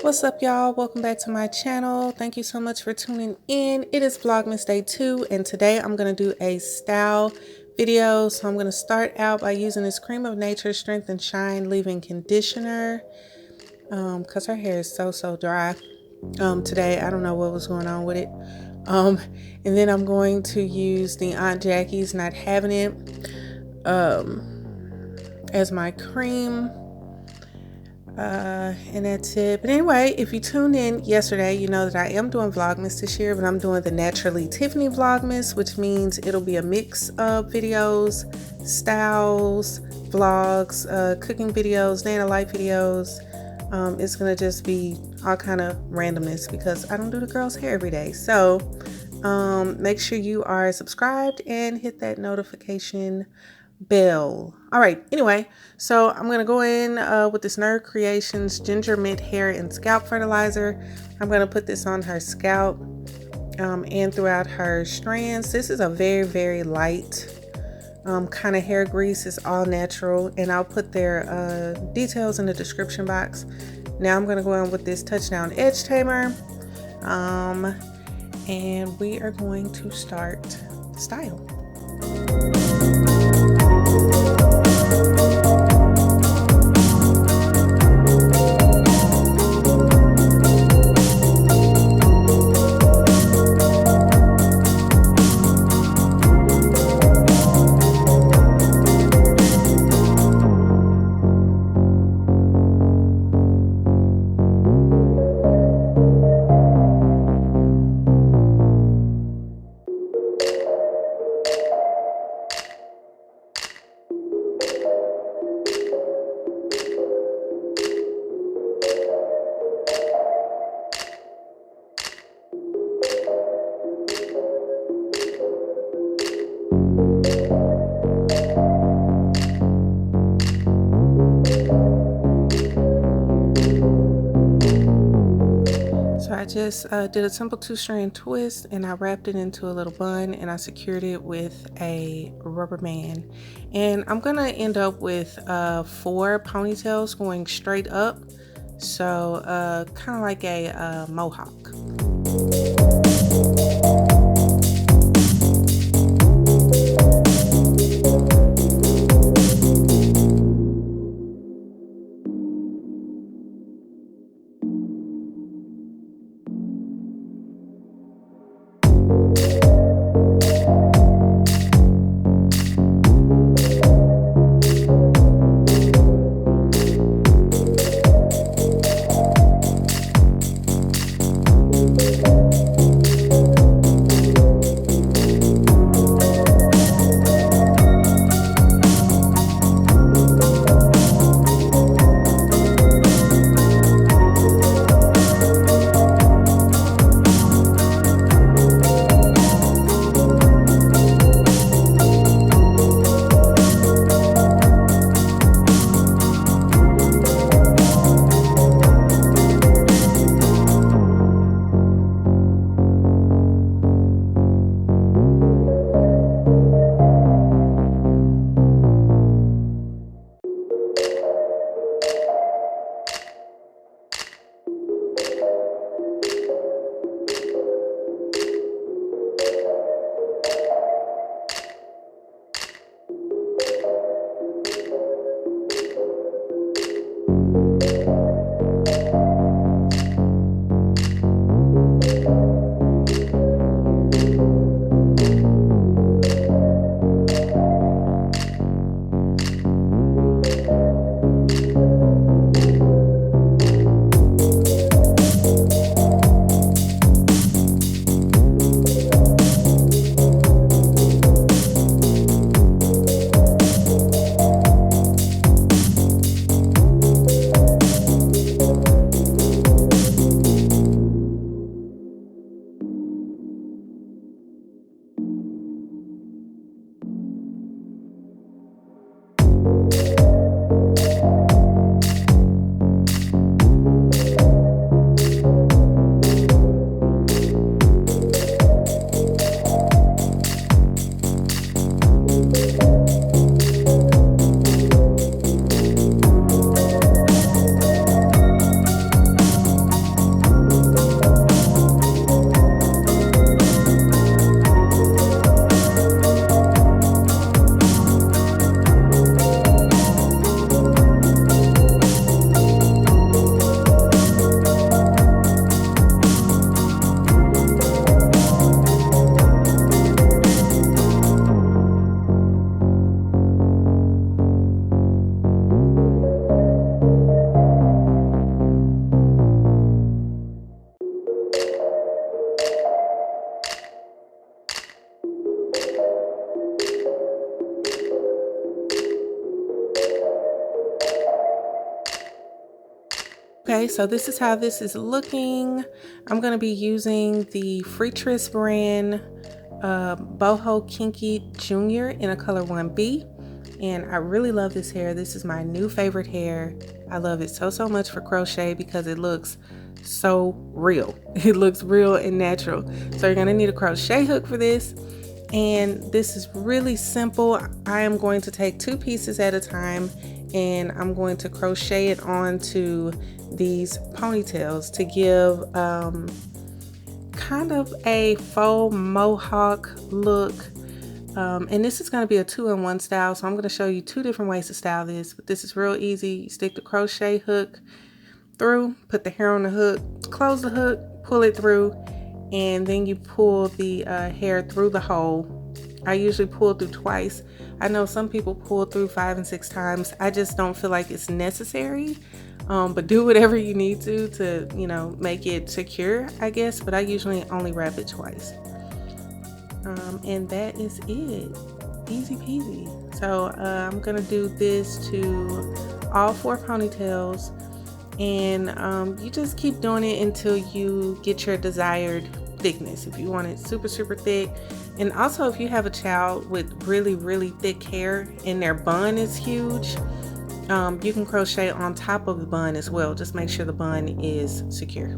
What's up, y'all? Welcome back to my channel. Thank you so much for tuning in. It is Vlogmas Day 2, and today I'm going to do a style video. So I'm going to start out by using this Cream of Nature Strength and Shine Leave-In Conditioner because her hair is so dry today. I don't know what was going on with it. And then I'm going to use the Aunt Jackie's Not Having It as my cream. And that's it. But anyway, if you tuned in yesterday, you know that I am doing Vlogmas this year, but I'm doing the Naturally Tiffany Vlogmas, which means it'll be a mix of videos, styles, vlogs, cooking videos, day in the life videos. It's gonna just be all kind of randomness because I don't do the girls' hair every day. So make sure you are subscribed and hit that notification bell. All right, anyway, so I'm gonna go in with this Nurcreations Ginger Mint Hair and Scalp Fertilizer. I'm gonna put this on her scalp and throughout her strands. This is a very light kind of hair grease. It's all natural, and I'll put their details in the description box. Now I'm gonna go in with this Touchdown Edge Tamer, and we are going to start the style. I just did a simple 2-strand twist, and I wrapped it into a little bun, and I secured it with a rubber band. And I'm gonna end up with 4 ponytails going straight up, so kind of like a mohawk. Okay, so this is how this is looking. I'm going to be using the Freetress brand Boho Kinky Junior in a color 1B. And I really love this hair. This is my new favorite hair. I love it so much for crochet because it looks so real. It looks real and natural. So you're going to need a crochet hook for this. And this is really simple. I am going to take 2 pieces at a time and I'm going to crochet it onto these ponytails to give kind of a faux mohawk look. And this is going to be a 2-in-1 style, so I'm going to show you 2 different ways to style this. But this is real easy. You stick the crochet hook through, put the hair on the hook, close the hook, pull it through, and then you pull the hair through the hole. I usually pull through twice. I know some people pull through 5 and 6 times. I just don't feel like it's necessary. But do whatever you need to you know, make it secure, I guess. But I usually only wrap it twice. And that is it. Easy peasy. So I'm gonna do this to all 4 ponytails, and you just keep doing it until you get your desired thickness. If you want it super thick, and also if you have a child with really thick hair and their bun is huge, you can crochet on top of the bun as well. Just make sure the bun is secure.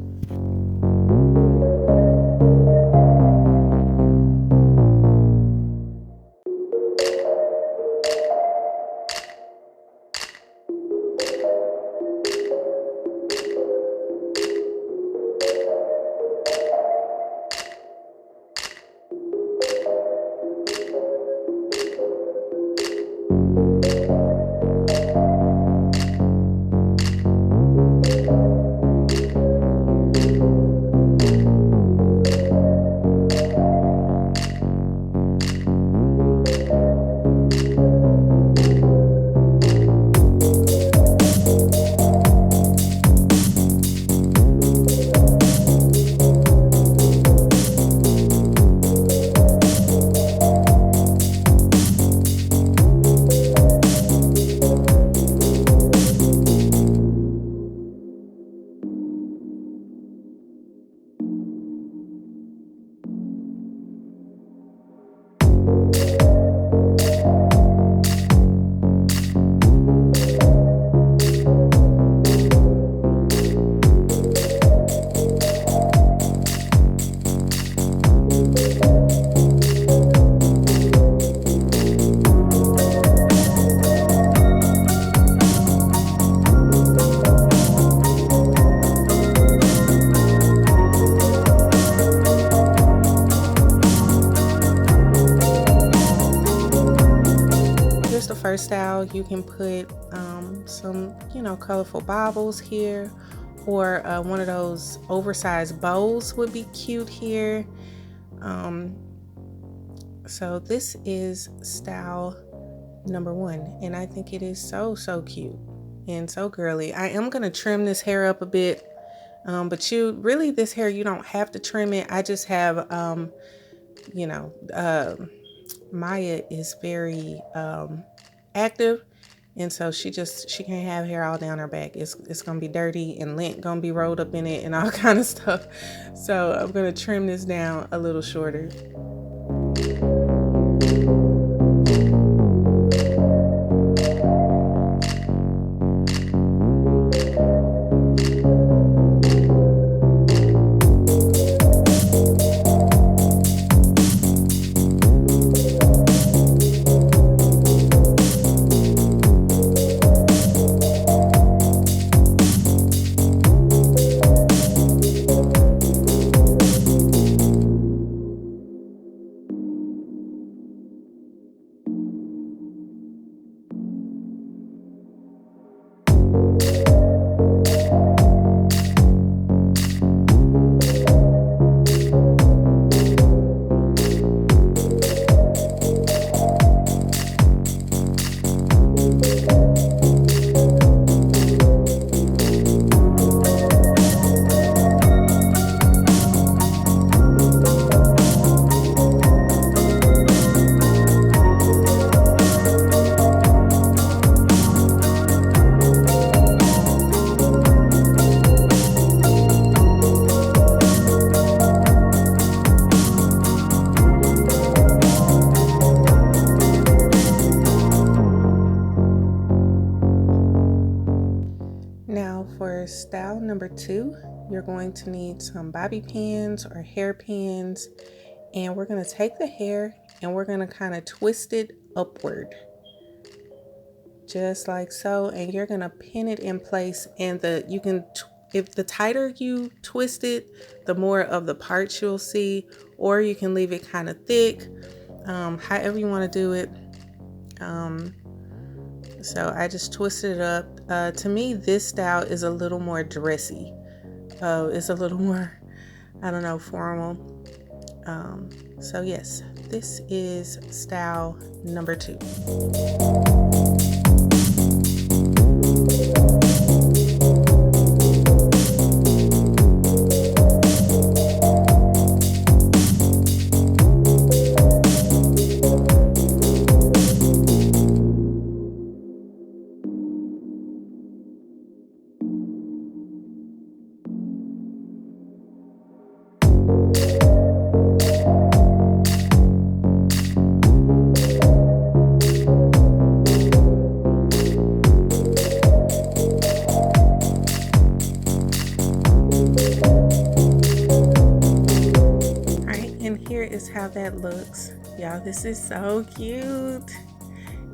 First style, you can put some, you know, colorful baubles here, or one of those oversized bows would be cute here. So this is style number 1, and I think it is so cute and so girly. I am gonna trim this hair up a bit, but this hair you don't have to trim it. I just have you know, Maya is very active, and so she can't have hair all down her back. It's gonna be dirty and lint gonna be rolled up in it and all kind of stuff. So I'm gonna trim this down a little shorter. Now for style number 2, you're going to need some bobby pins or hairpins, and we're going to take the hair and we're going to kind of twist it upward, just like so, and you're going to pin it in place. And if the tighter you twist it, the more of the parts you'll see, or you can leave it kind of thick, however you want to do it. So I just twisted it up. To me, this style is a little more dressy. It's a little more, I don't know, formal. So yes, this is style number 2. Is how that looks, y'all. This is so cute,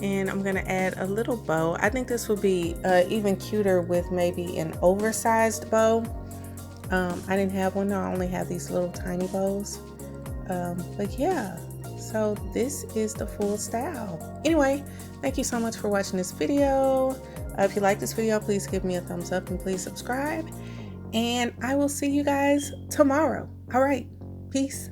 and I'm gonna add a little bow. I think this would be even cuter with maybe an oversized bow. I didn't have one. I only have these little tiny bows, but yeah, so this is the full style. Anyway, thank you so much for watching this video. If you like this video, please give me a thumbs up and please subscribe, and I will see you guys tomorrow. All right, peace.